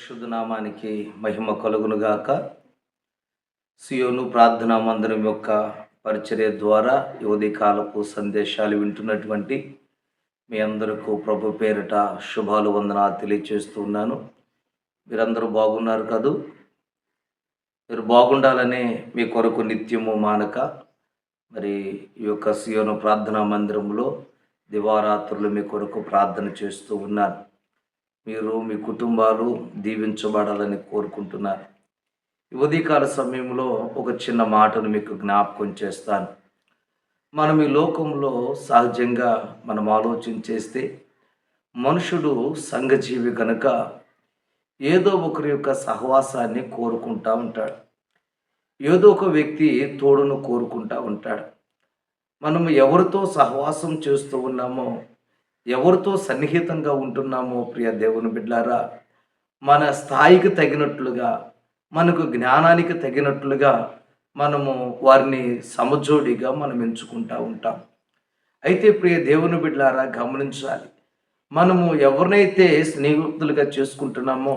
పరిశుద్ధ నామానికి మహిమ కలుగునుగాక. సియోను ప్రార్థనా మందిరం యొక్క పరిచర్య ద్వారా ఈ ఉదయకాలపు సందేశాలు వింటున్నటువంటి మీ అందరికీ ప్రభు పేరిట శుభాలు వందనాలు తెలియచేస్తూ ఉన్నాను. మీరందరూ బాగున్నారు కదూ? మీరు బాగుండాలనే మీ కొరకు నిత్యము మానక మరి ఈ యొక్క సియోను ప్రార్థనా మందిరంలో దివారాత్రులు మీ కొరకు ప్రార్థన చేస్తూ ఉన్నాను. మీరు మీ కుటుంబాలు దీవించబడాలని కోరుకుంటున్నారు. ఈ ఉదయకాల సమయంలో ఒక చిన్న మాటను మీకు జ్ఞాపకం చేస్తాను. మనం ఈ లోకంలో సహజంగా మనం ఆలోచన చేస్తే మనుషుడు సంఘజీవి కనుక ఏదో ఒకరి యొక్క సహవాసాన్ని కోరుకుంటూ ఉంటాడు. ఏదో ఒక వ్యక్తి తోడును కోరుకుంటూ ఉంటాడు. మనం ఎవరితో సహవాసం చేస్తూ ఉన్నామో, ఎవరితో సన్నిహితంగా ఉంటున్నామో ప్రియ దేవుని బిడ్డలారా, మన స్థాయికి తగినట్లుగా, మనకు జ్ఞానానికి తగినట్లుగా మనము వారిని సమజోడిగా మనం ఎంచుకుంటూ ఉంటాం. అయితే ప్రియ దేవుని బిడ్డలారా గమనించాలి, మనము ఎవరినైతే స్నేహితులుగా చేసుకుంటున్నామో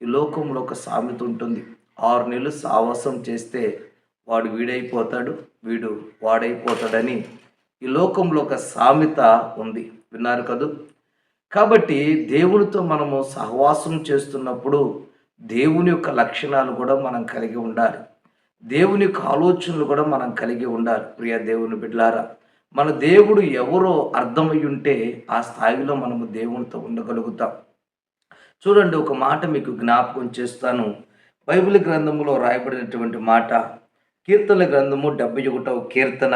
ఈ లోకంలో ఒక సామెత ఉంటుంది. 6 నెలలు సావాసం చేస్తే వాడు వీడైపోతాడు, వీడు వాడైపోతాడని ఈ లోకంలో ఒక సామెత ఉంది. విన్నారు కదూ? కాబట్టి దేవునితో మనము సహవాసం చేస్తున్నప్పుడు దేవుని యొక్క లక్షణాలు కూడా మనం కలిగి ఉండాలి. దేవుని యొక్క ఆలోచనలు కూడా మనం కలిగి ఉండాలి. ప్రియ దేవుని బిడ్డలారా, మన దేవుడు ఎవరో అర్థమై ఉంటే ఆ స్థాయిలో మనము దేవునితో ఉండగలుగుతాం. చూడండి, ఒక మాట మీకు జ్ఞాపకం చేస్తాను. బైబిల్ గ్రంథంలో రాయబడినటువంటి మాట, కీర్తనల గ్రంథము 71వ కీర్తన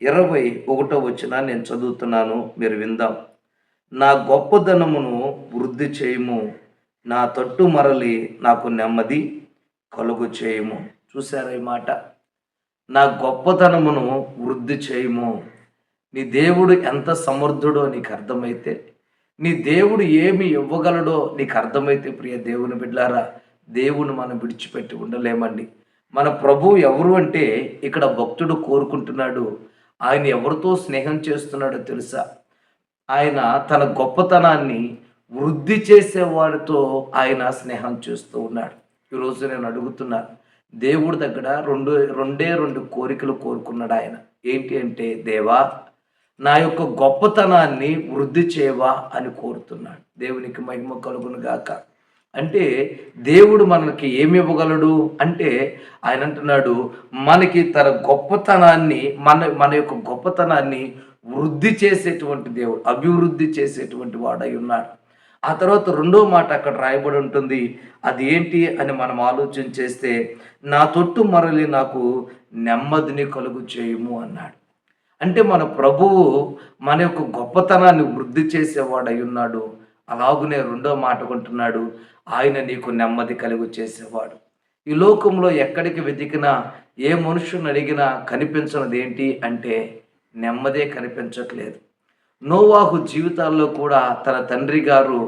21వ వచనం నేను చదువుతున్నాను, మీరు విందాం. నా గొప్పదనమును వృద్ధి చేయము, నా తట్టు మరలి నాకు నెమ్మది కలుగు చేయము. చూసారా ఈ మాట? నా గొప్పతనమును వృద్ధి చేయము. నీ దేవుడు ఎంత సమర్థుడో నీకు అర్థమైతే, నీ దేవుడు ఏమి ఇవ్వగలడో నీకు అర్థమైతే ప్రియ దేవుని బిడ్డలారా, దేవుని మనం విడిచిపెట్టి ఉండలేమండి. మన ప్రభువు ఎవరు అంటే ఇక్కడ భక్తుడు కోరుకుంటున్నాడు. ఆయన ఎవరితో స్నేహం చేస్తున్నాడో తెలుసా? ఆయన తన గొప్పతనాన్ని వృద్ధి చేసేవాడితో ఆయన స్నేహం చేస్తూ ఉన్నాడు. ఈరోజు నేను అడుగుతున్నాను, దేవుడి దగ్గర రెండు కోరికలు కోరుకున్నాడు ఆయన. ఏంటి అంటే, దేవా నా యొక్క గొప్పతనాన్ని వృద్ధి చేయవా అని కోరుతున్నాడు. దేవునికి మహిమ కలుగును గాక. అంటే దేవుడు మనకి ఏమి ఇవ్వగలడు అంటే, ఆయన అంటున్నాడు మనకి తన గొప్పతనాన్ని మన యొక్క గొప్పతనాన్ని వృద్ధి చేసేటువంటి దేవుడు, అభివృద్ధి చేసేటువంటి వాడై ఉన్నాడు. ఆ తర్వాత రెండో మాట అక్కడ రాయబడి ఉంటుంది. అది ఏంటి అని మనం ఆలోచన చేస్తే, నా తొట్టు మరలి నాకు నెమ్మదిని కలుగు చేయము అన్నాడు. అంటే మన ప్రభువు మన యొక్క గొప్పతనాన్ని వృద్ధి చేసేవాడై ఉన్నాడు. అలాగునే రెండో మాట కొంటున్నాడు, ఆయన నీకు నెమ్మది కలుగు చేసేవాడు. ఈ లోకంలో ఎక్కడికి వెతికినా, ఏ మనుషుని అడిగినా కనిపించినది ఏంటి అంటే నెమ్మదే కనిపించట్లేదు. నోవాహు జీవితాల్లో కూడా తన తండ్రి గారు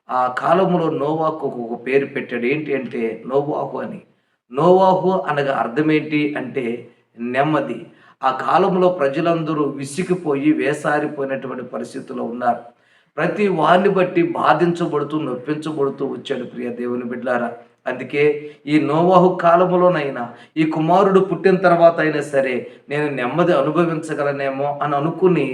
ఆ కాలంలో నోవాహుకు ఒక పేరు పెట్టాడు. ఏంటి అంటే నోవాహు అని. నోవాహు అనగా అర్థం ఏంటి అంటే నెమ్మది. ఆ కాలంలో ప్రజలందరూ విసిగిపోయి వేసారిపోయినటువంటి పరిస్థితుల్లో ఉన్నారు. ప్రతి వారిని బట్టి బాధించబడుతూ నొప్పించబడుతూ వచ్చాడు ప్రియ దేవుని బిడ్డలారా. అందుకే ఈ నోవాహు కాలంలోనైనా, ఈ కుమారుడు పుట్టిన తర్వాత అయినా సరే నేను నెమ్మది అనుభవించగలనేమో అని అనుకుని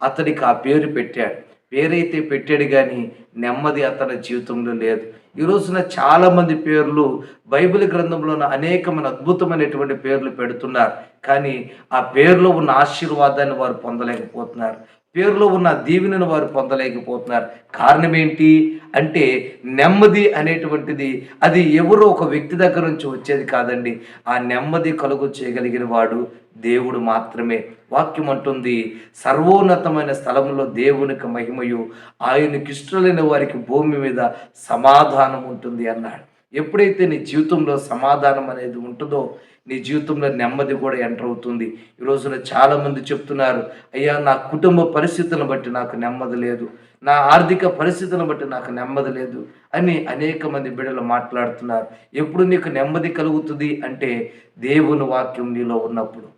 అతడికి ఆ పేరు పెట్టాడు. పేరైతే పెట్టాడు కానీ నెమ్మది అతని జీవితంలో లేదు. ఈ రోజున చాలామంది పేర్లు బైబిల్ గ్రంథంలో అనేకమైన అద్భుతమైనటువంటి పేర్లు పెడుతున్నారు. కానీ ఆ పేరులో ఉన్న ఆశీర్వాదాన్ని వారు పొందలేకపోతున్నారు. పేరులో ఉన్న దీవెనను వారు పొందలేకపోతున్నారు. కారణం ఏంటి అంటే నెమ్మది అనేటువంటిది అది ఎవరో ఒక వ్యక్తి దగ్గర నుంచి వచ్చేది కాదండి. ఆ నెమ్మది కలుగు చేయగలిగిన వాడు దేవుడు మాత్రమే. వాక్యం అంటుంది, సర్వోన్నతమైన స్థలంలో దేవునికి మహిమయు, ఆయనకి ఇష్టలైన వారికి భూమి మీద సమాధానం ఉంటుంది అన్నాడు. ఎప్పుడైతే నీ జీవితంలో సమాధానం అనేది ఉంటుందో నీ జీవితంలో నెమ్మది కూడా ఎంటర్ అవుతుంది. ఈ రోజున చాలామంది చెప్తున్నారు, అయ్యా నా కుటుంబ పరిస్థితులను బట్టి నాకు నెమ్మది లేదు, నా ఆర్థిక పరిస్థితులను బట్టి నాకు నెమ్మది లేదు అని అనేక మంది బిడ్డలు మాట్లాడుతున్నారు. ఎప్పుడు నీకు నెమ్మది కలుగుతుంది అంటే దేవుని వాక్యం నీలో ఉన్నప్పుడు,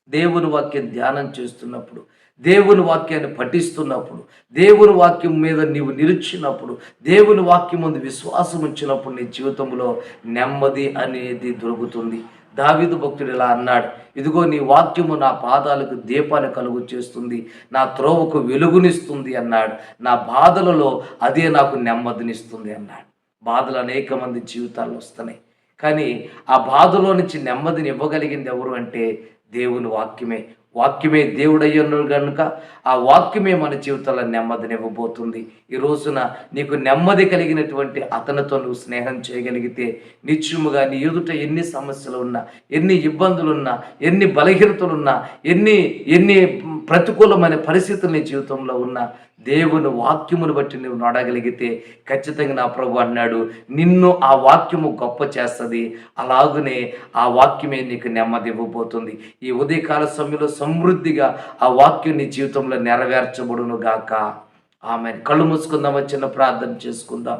దేవుని వాక్యం ధ్యానం చేస్తున్నప్పుడు, దేవుని వాక్యాన్ని పఠిస్తున్నప్పుడు, దేవుని వాక్యం మీద నీవు నిలిచినప్పుడు, దేవుని వాక్యం ముందు విశ్వాసం ఉంచినప్పుడు నీ జీవితంలో నెమ్మది అనేది దొరుకుతుంది. దావీదు భక్తుడు ఇలా అన్నాడు, ఇదిగో నీ వాక్యము నా పాదాలకు దీపాన్ని కలుగు చేస్తుంది, నా త్రోవకు వెలుగునిస్తుంది అన్నాడు. నా బాధలలో అదే నాకు నెమ్మదినిస్తుంది అన్నాడు. బాధలు అనేక మంది జీవితాల్లో వస్తున్నాయి, కానీ ఆ బాధలో నుంచి నెమ్మదిని ఇవ్వగలిగింది ఎవరు అంటే దేవుని వాక్యమే. వాక్యమే దేవుడయ్యను కనుక ఆ వాక్యమే మన జీవితంలో నెమ్మదినివ్వబోతుంది. ఈ రోజున నీకు నెమ్మది కలిగినటువంటి అతనితో నువ్వు స్నేహం చేయగలిగితే నిత్యముగా నీ ఎదుట ఎన్ని సమస్యలు ఉన్నా, ఎన్ని ఇబ్బందులున్నా, ఎన్ని బలహీనతలున్నా, ఎన్ని ప్రతికూలమైన పరిస్థితులు నీ జీవితంలో ఉన్నా, దేవుని వాక్యమును బట్టి నువ్వు నడగలిగితే ఖచ్చితంగా నా ప్రభు అన్నాడు, నిన్ను ఆ వాక్యము గొప్ప చేస్తుంది. అలాగనే ఆ వాక్యమే నీకు నెమ్మది ఇవ్వబోతుంది. ఈ ఉదయకాల సమయంలో సమృద్ధిగా ఆ వాక్యం నీ జీవితంలో నెరవేర్చబడును గాక. ఆమెన్. కళ్ళు మూసుకుందాం, చిన్న ప్రార్థన చేసుకుందాం.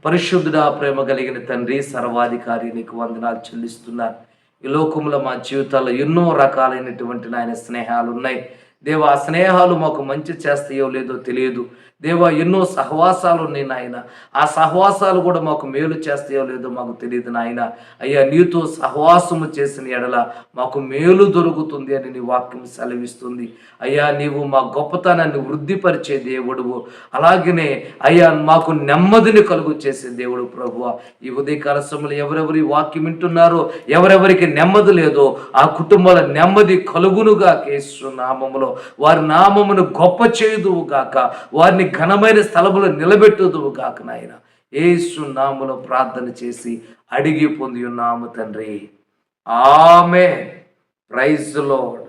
పరిశుద్ధుడా, ప్రేమ కలిగిన తండ్రి, సర్వాధికారి, నీకు వందనాలు చెల్లిస్తున్నారు. ఈ లోకంలో మా జీవితాల్లో ఎన్నో రకాలైనటువంటి నాయన స్నేహాలు ఉన్నాయి. దేవా, ఆ స్నేహాలు మాకు మంచి చేస్తాయో లేదో తెలియదు. దేవా, ఎన్నో సహవాసాలు ఉన్నాయి నాయన, ఆ సహవాసాలు కూడా మాకు మేలు చేస్తాయో లేదో మాకు తెలియదు నాయన. అయ్యా, నీతో సహవాసము చేసిన ఎడల మాకు మేలు దొరుకుతుంది అని నీ వాక్యం సెలవిస్తుంది. అయ్యా, నీవు మా గొప్పతనాన్ని వృద్ధిపరిచే దేవుడువు, అలాగనే అయ్యా మాకు నెమ్మదిని కలుగు చేసే దేవుడు. ప్రభువా, ఈ ఉదయకాల సమయంలో ఎవరెవరి వాక్యం వింటున్నారో, ఎవరెవరికి నెమ్మది లేదో ఆ కుటుంబాల నెమ్మది కలుగునుగా యేసు నామములో వారి నామమును గొప్ప చేయుదువు గాక, వారిని ఘనమైన స్థలములో నిలబెట్టుదువు గాక నాయన. యేసు నామములో ప్రార్థన చేసి అడిగి పొంది ఉన్నాము తండ్రి. ఆమేన్. Praise the lord.